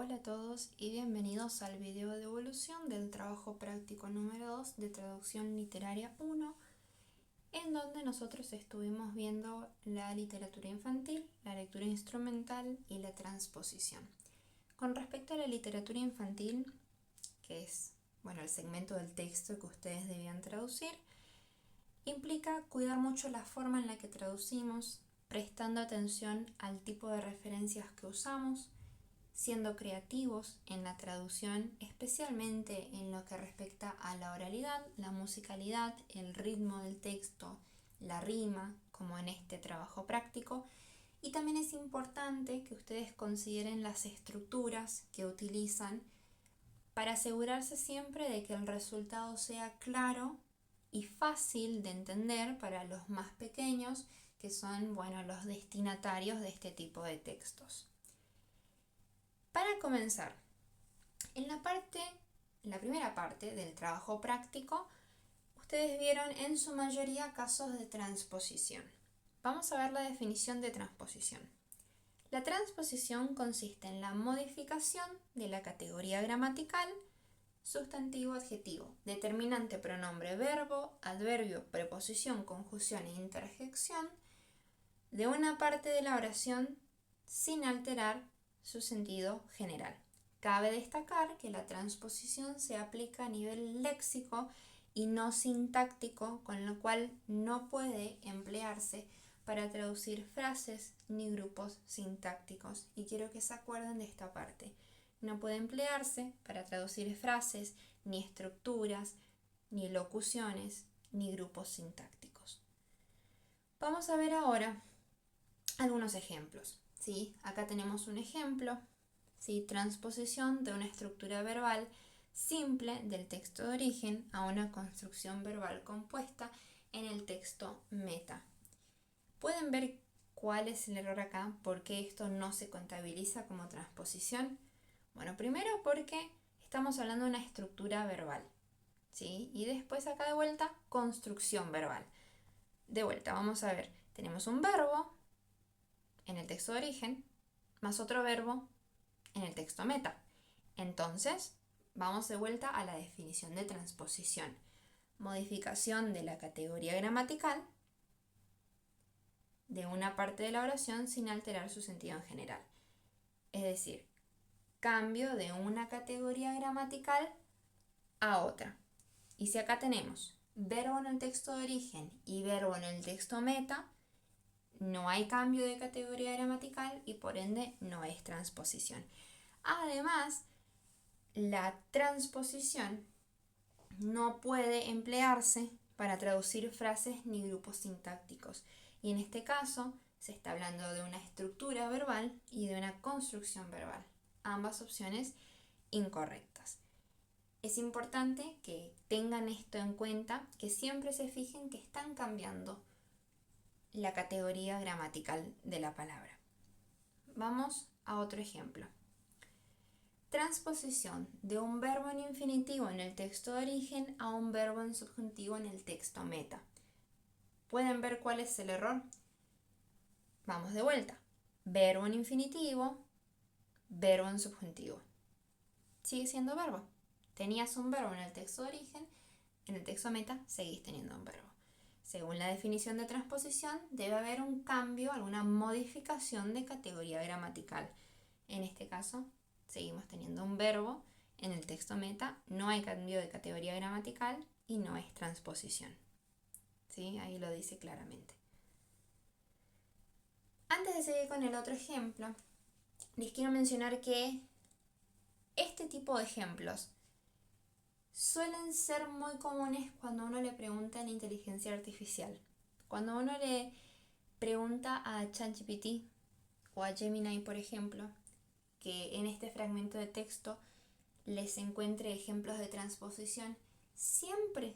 Hola a todos y bienvenidos al video de evolución del trabajo práctico número 2 de traducción literaria 1, en donde nosotros estuvimos viendo la literatura infantil, la lectura instrumental y la transposición. Con respecto a la literatura infantil, que es el segmento del texto que ustedes debían traducir, implica cuidar mucho la forma en la que traducimos, prestando atención al tipo de referencias que usamos, siendo creativos en la traducción, especialmente en lo que respecta a la oralidad, la musicalidad, el ritmo del texto, la rima, como en este trabajo práctico. Y también es importante que ustedes consideren las estructuras que utilizan para asegurarse siempre de que el resultado sea claro y fácil de entender para los más pequeños, que son los destinatarios de este tipo de textos. Para comenzar, en la primera parte del trabajo práctico, ustedes vieron en su mayoría casos de transposición. Vamos a ver la definición de transposición. La transposición consiste en la modificación de la categoría gramatical, sustantivo, adjetivo, determinante, pronombre, verbo, adverbio, preposición, conjunción e interjección de una parte de la oración sin alterar su sentido general. Cabe destacar que la transposición se aplica a nivel léxico y no sintáctico, con lo cual no puede emplearse para traducir frases ni grupos sintácticos. Y quiero que se acuerden de esta parte. No puede emplearse para traducir frases, ni estructuras, ni locuciones, ni grupos sintácticos. Vamos a ver ahora algunos ejemplos. ¿Sí? Acá tenemos un ejemplo. ¿Sí? Transposición de una estructura verbal simple del texto de origen a una construcción verbal compuesta en el texto meta. ¿Pueden ver cuál es el error acá? ¿Por qué esto no se contabiliza como transposición? Bueno, primero porque estamos hablando de una estructura verbal, ¿sí? Y después acá de vuelta, construcción verbal. De vuelta, vamos a ver, tenemos un verbo en el texto de origen, más otro verbo en el texto meta. Entonces, vamos de vuelta a la definición de transposición. Modificación de la categoría gramatical de una parte de la oración sin alterar su sentido en general. Es decir, cambio de una categoría gramatical a otra. Y si acá tenemos verbo en el texto de origen y verbo en el texto meta, no hay cambio de categoría gramatical y por ende no es transposición. Además, la transposición no puede emplearse para traducir frases ni grupos sintácticos. Y en este caso se está hablando de una estructura verbal y de una construcción verbal. Ambas opciones incorrectas. Es importante que tengan esto en cuenta, que siempre se fijen que están cambiando la categoría gramatical de la palabra. Vamos a otro ejemplo. Transposición de un verbo en infinitivo en el texto de origen a un verbo en subjuntivo en el texto meta. ¿Pueden ver cuál es el error? Vamos de vuelta. Verbo en infinitivo, verbo en subjuntivo. Sigue siendo verbo. Tenías un verbo en el texto de origen, en el texto meta seguís teniendo un verbo. Según la definición de transposición, debe haber un cambio, alguna modificación de categoría gramatical. En este caso, seguimos teniendo un verbo en el texto meta, no hay cambio de categoría gramatical y no es transposición. ¿Sí? Ahí lo dice claramente. Antes de seguir con el otro ejemplo, les quiero mencionar que este tipo de ejemplos suelen ser muy comunes cuando uno le pregunta a la inteligencia artificial. Cuando uno le pregunta a ChatGPT o a Gemini, por ejemplo, que en este fragmento de texto les encuentre ejemplos de transposición, siempre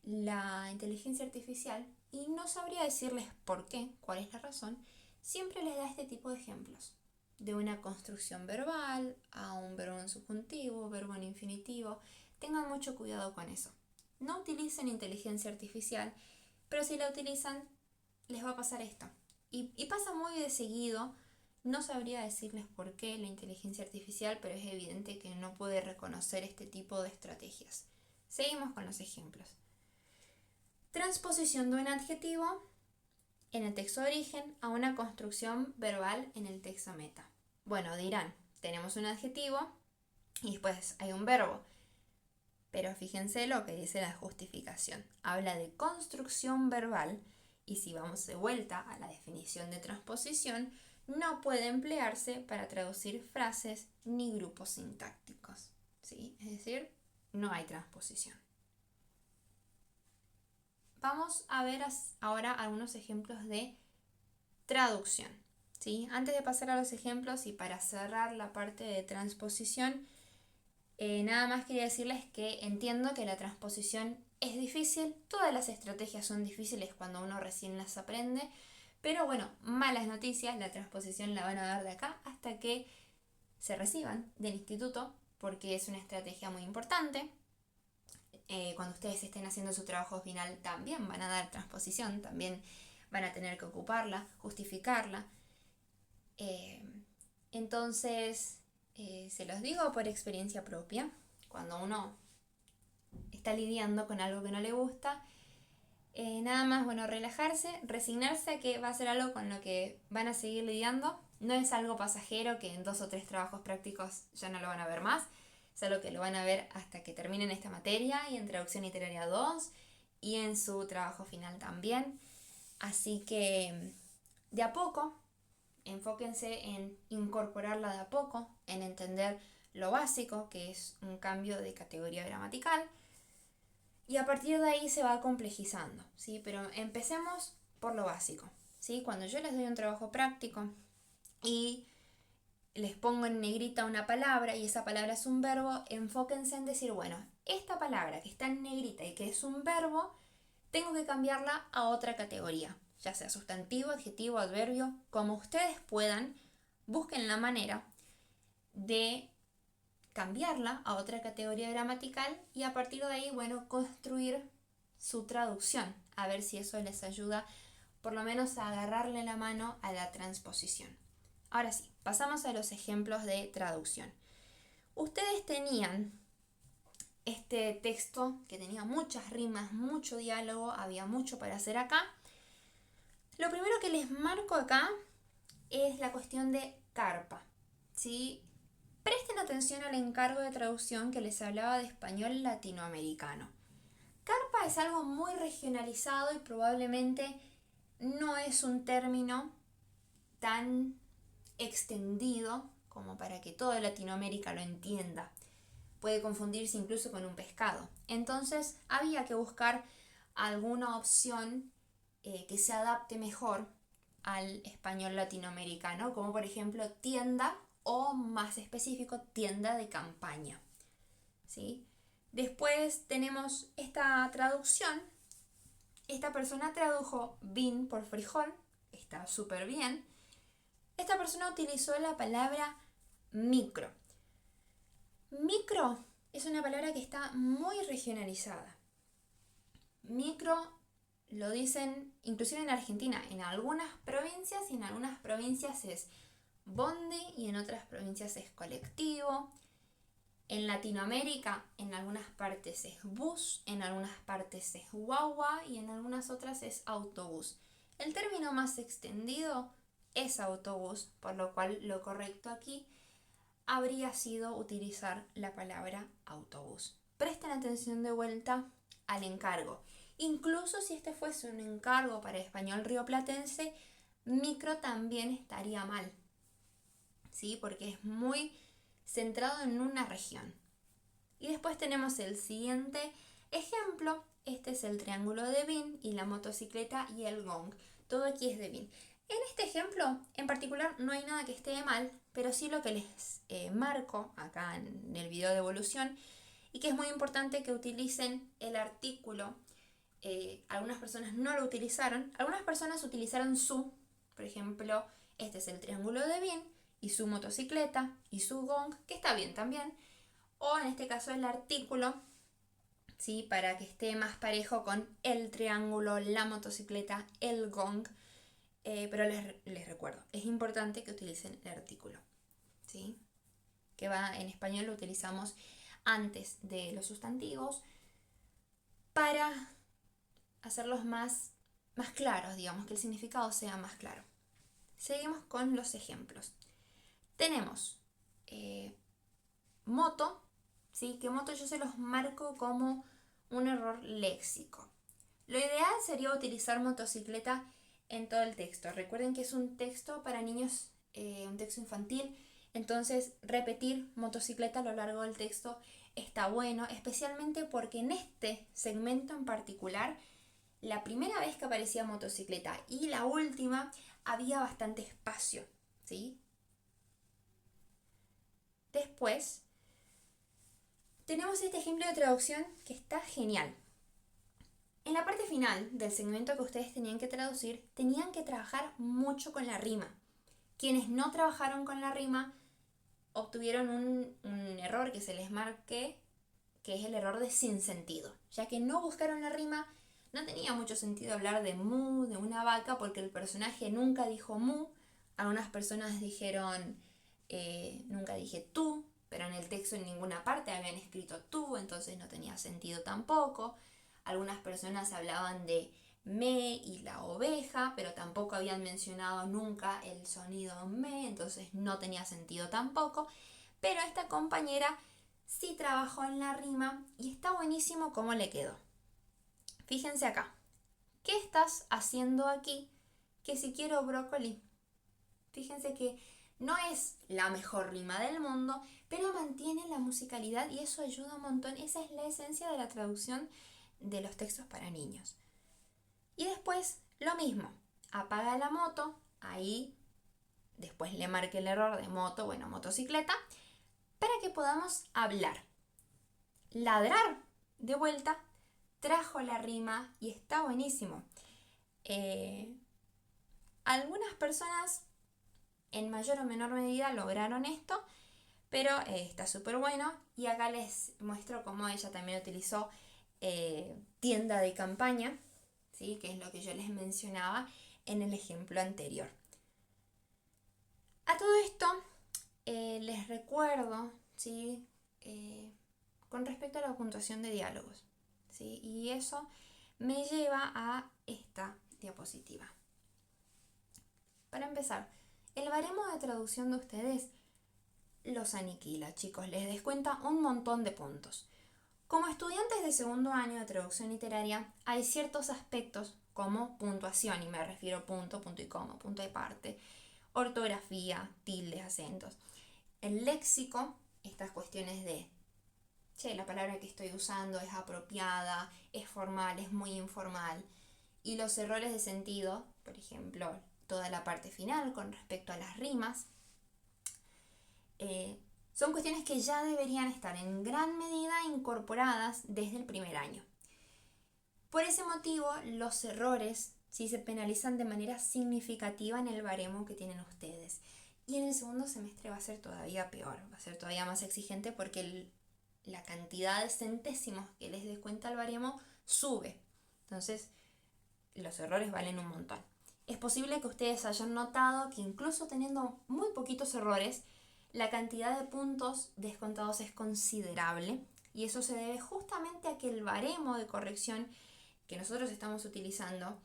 la inteligencia artificial, y no sabría decirles por qué, cuál es la razón, siempre les da este tipo de ejemplos. De una construcción verbal a un verbo en subjuntivo, verbo en infinitivo. Tengan mucho cuidado con eso. No utilicen inteligencia artificial, pero si la utilizan, les va a pasar esto. Y pasa muy de seguido, No sabría decirles por qué la inteligencia artificial, pero es evidente que no puede reconocer este tipo de estrategias. Seguimos con los ejemplos. Transposición de un adjetivo en el texto de origen a una construcción verbal en el texto meta. Bueno, dirán, tenemos un adjetivo y después hay un verbo. Pero fíjense lo que dice la justificación. Habla de construcción verbal y si vamos de vuelta a la definición de transposición, no puede emplearse para traducir frases ni grupos sintácticos. ¿Sí? Es decir, no hay transposición. Vamos a ver ahora algunos ejemplos de traducción. ¿Sí? Antes de pasar a los ejemplos y para cerrar la parte de transposición, nada más quería decirles que entiendo que la transposición es difícil, todas las estrategias son difíciles cuando uno recién las aprende, pero bueno, malas noticias, la transposición la van a dar de acá hasta que se reciban del instituto, porque es una estrategia muy importante. Cuando ustedes estén haciendo su trabajo final también van a dar transposición, también van a tener que ocuparla, justificarla. Entonces, se los digo por experiencia propia, cuando uno está lidiando con algo que no le gusta, nada más, bueno, relajarse, resignarse a que va a ser algo con lo que van a seguir lidiando. No es algo pasajero que en 2 o 3 trabajos prácticos ya no lo van a ver más, es algo que lo van a ver hasta que terminen esta materia y en traducción literaria 2 y en su trabajo final también. Así que de a poco, enfóquense en incorporarla de a poco, en entender lo básico, que es un cambio de categoría gramatical, y a partir de ahí se va complejizando, ¿sí? Pero empecemos por lo básico, ¿sí? Cuando yo les doy un trabajo práctico y les pongo en negrita una palabra y esa palabra es un verbo, enfóquense en decir, bueno, esta palabra que está en negrita y que es un verbo, tengo que cambiarla a otra categoría, ya sea sustantivo, adjetivo, adverbio, como ustedes puedan, busquen la manera de cambiarla a otra categoría gramatical y a partir de ahí, bueno, construir su traducción, a ver si eso les ayuda por lo menos a agarrarle la mano a la transposición. Ahora sí, pasamos a los ejemplos de traducción. Ustedes tenían este texto que tenía muchas rimas, mucho diálogo, había mucho para hacer acá. Lo primero que les marco acá es la cuestión de carpa, ¿sí? Presten atención al encargo de traducción que les hablaba de español latinoamericano. Carpa es algo muy regionalizado y probablemente no es un término tan extendido como para que toda Latinoamérica lo entienda. Puede confundirse incluso con un pescado. Entonces había que buscar alguna opción que se adapte mejor al español latinoamericano, como por ejemplo tienda o más específico tienda de campaña, ¿sí? Después tenemos esta traducción. Esta persona tradujo bin por frijol, está súper bien. Esta persona utilizó la palabra micro. Micro es una palabra que está muy regionalizada. Micro lo dicen inclusive en Argentina, en algunas provincias y en algunas provincias es bondi y en otras provincias es colectivo. En Latinoamérica en algunas partes es bus, en algunas partes es guagua y en algunas otras es autobús. El término más extendido es autobús, por lo cual lo correcto aquí habría sido utilizar la palabra autobús. Presten atención de vuelta al encargo. Incluso si este fuese un encargo para español rioplatense, micro también estaría mal, ¿sí? Porque es muy centrado en una región. Y después tenemos el siguiente ejemplo. Este es el triángulo de Bin y la motocicleta y el gong. Todo aquí es de Bin. En este ejemplo en particular no hay nada que esté mal, pero sí lo que les marco acá en el video de evolución y que es muy importante que utilicen el artículo. Algunas personas no lo utilizaron, algunas personas utilizaron su, por ejemplo, este es el triángulo de Bin y su motocicleta y su gong, que está bien también, o en este caso el artículo, ¿sí? Para que esté más parejo con el triángulo, la motocicleta, el gong. pero les recuerdo, es importante que utilicen el artículo, ¿sí? Que va en español, lo utilizamos antes de los sustantivos para hacerlos más claros, digamos, que el significado sea más claro. Seguimos con los ejemplos. Tenemos moto, ¿sí? Que moto yo se los marco como un error léxico. Lo ideal sería utilizar motocicleta en todo el texto. Recuerden que es un texto para niños, un texto infantil, entonces repetir motocicleta a lo largo del texto está bueno, especialmente porque en este segmento en particular, la primera vez que aparecía motocicleta y la última había bastante espacio, ¿sí? Después tenemos este ejemplo de traducción que está genial. En la parte final del segmento que ustedes tenían que traducir, tenían que trabajar mucho con la rima. Quienes no trabajaron con la rima obtuvieron un error que se les marque, que es el error de sinsentido, ya que no buscaron la rima. No tenía mucho sentido hablar de mu, de una vaca, porque el personaje nunca dijo mu. Algunas personas dijeron, nunca dije tú, pero en el texto en ninguna parte habían escrito tú, entonces no tenía sentido tampoco. Algunas personas hablaban de me y la oveja, pero tampoco habían mencionado nunca el sonido me, entonces no tenía sentido tampoco. Pero esta compañera sí trabajó en la rima y está buenísimo cómo le quedó. Fíjense acá. ¿Qué estás haciendo aquí? Que si quiero brócoli. Fíjense que no es la mejor rima del mundo, pero mantiene la musicalidad y eso ayuda un montón. Esa es la esencia de la traducción de los textos para niños. Y después, lo mismo. Apaga la moto. Ahí después le marque el error de moto, bueno, motocicleta, para que podamos hablar. Ladrar de vuelta trajo la rima y está buenísimo. Algunas personas en mayor o menor medida lograron esto, pero está súper bueno. Y acá les muestro cómo ella también utilizó tienda de campaña, ¿sí? Que es lo que yo les mencionaba en el ejemplo anterior. A todo esto les recuerdo, ¿sí? Con respecto a la puntuación de diálogos, ¿sí? Y eso me lleva a esta diapositiva. Para empezar, el baremo de traducción de ustedes los aniquila, chicos, les descuenta un montón de puntos. Como estudiantes de segundo año de traducción literaria, hay ciertos aspectos como puntuación, y me refiero a punto, punto y coma, punto y parte, ortografía, tildes, acentos. El léxico, estas cuestiones de, la palabra que estoy usando es apropiada, es formal, es muy informal. Y los errores de sentido, por ejemplo, toda la parte final con respecto a las rimas, son cuestiones que ya deberían estar en gran medida incorporadas desde el primer año. Por ese motivo, los errores sí se penalizan de manera significativa en el baremo que tienen ustedes. Y en el segundo semestre va a ser todavía peor, va a ser todavía más exigente porque la cantidad de centésimos que les descuenta el baremo sube. Entonces, los errores valen un montón. Es posible que ustedes hayan notado que incluso teniendo muy poquitos errores, la cantidad de puntos descontados es considerable, y eso se debe justamente a que el baremo de corrección que nosotros estamos utilizando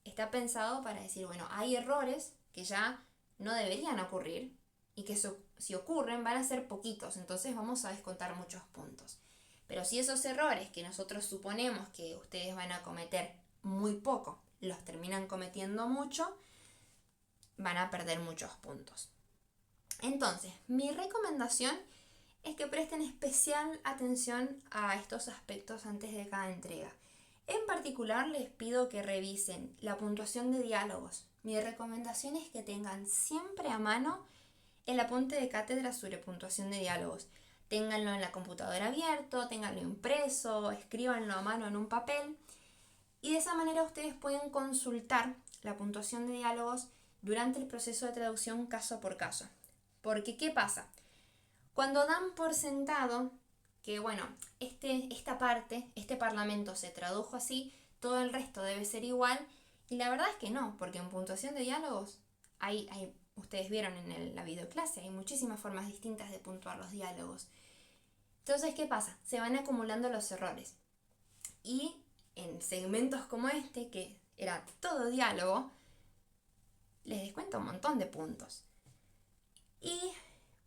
está pensado para decir, bueno, hay errores que ya no deberían ocurrir y que si ocurren van a ser poquitos, entonces vamos a descontar muchos puntos. Pero si esos errores que nosotros suponemos que ustedes van a cometer muy poco, los terminan cometiendo mucho, van a perder muchos puntos. Entonces, mi recomendación es que presten especial atención a estos aspectos antes de cada entrega. En particular, les pido que revisen la puntuación de diálogos. Mi recomendación es que tengan siempre a mano el apunte de cátedra sobre puntuación de diálogos. Ténganlo en la computadora abierto, ténganlo impreso, escríbanlo a mano en un papel. Y de esa manera ustedes pueden consultar la puntuación de diálogos durante el proceso de traducción caso por caso. Porque, ¿qué pasa? Cuando dan por sentado que, bueno, esta parte, este parlamento se tradujo así, todo el resto debe ser igual, Y la verdad es que no, porque en puntuación de diálogos ustedes vieron en la videoclase, hay muchísimas formas distintas de puntuar los diálogos. Entonces, ¿qué pasa? Se van acumulando los errores. Y en segmentos como este, que era todo diálogo, les descuenta un montón de puntos. Y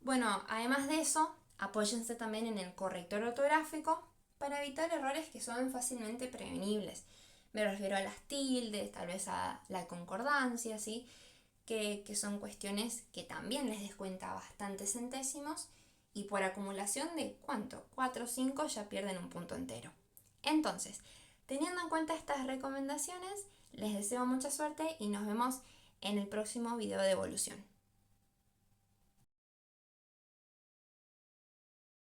bueno, además de eso, apóyense también en el corrector ortográfico para evitar errores que son fácilmente prevenibles. Me refiero a las tildes, tal vez a la concordancia, ¿sí? Que son cuestiones que también les descuenta bastantes centésimos y por acumulación de ¿cuánto? 4 o 5 ya pierden un punto entero. Entonces, teniendo en cuenta estas recomendaciones, les deseo mucha suerte y nos vemos en el próximo video de evolución.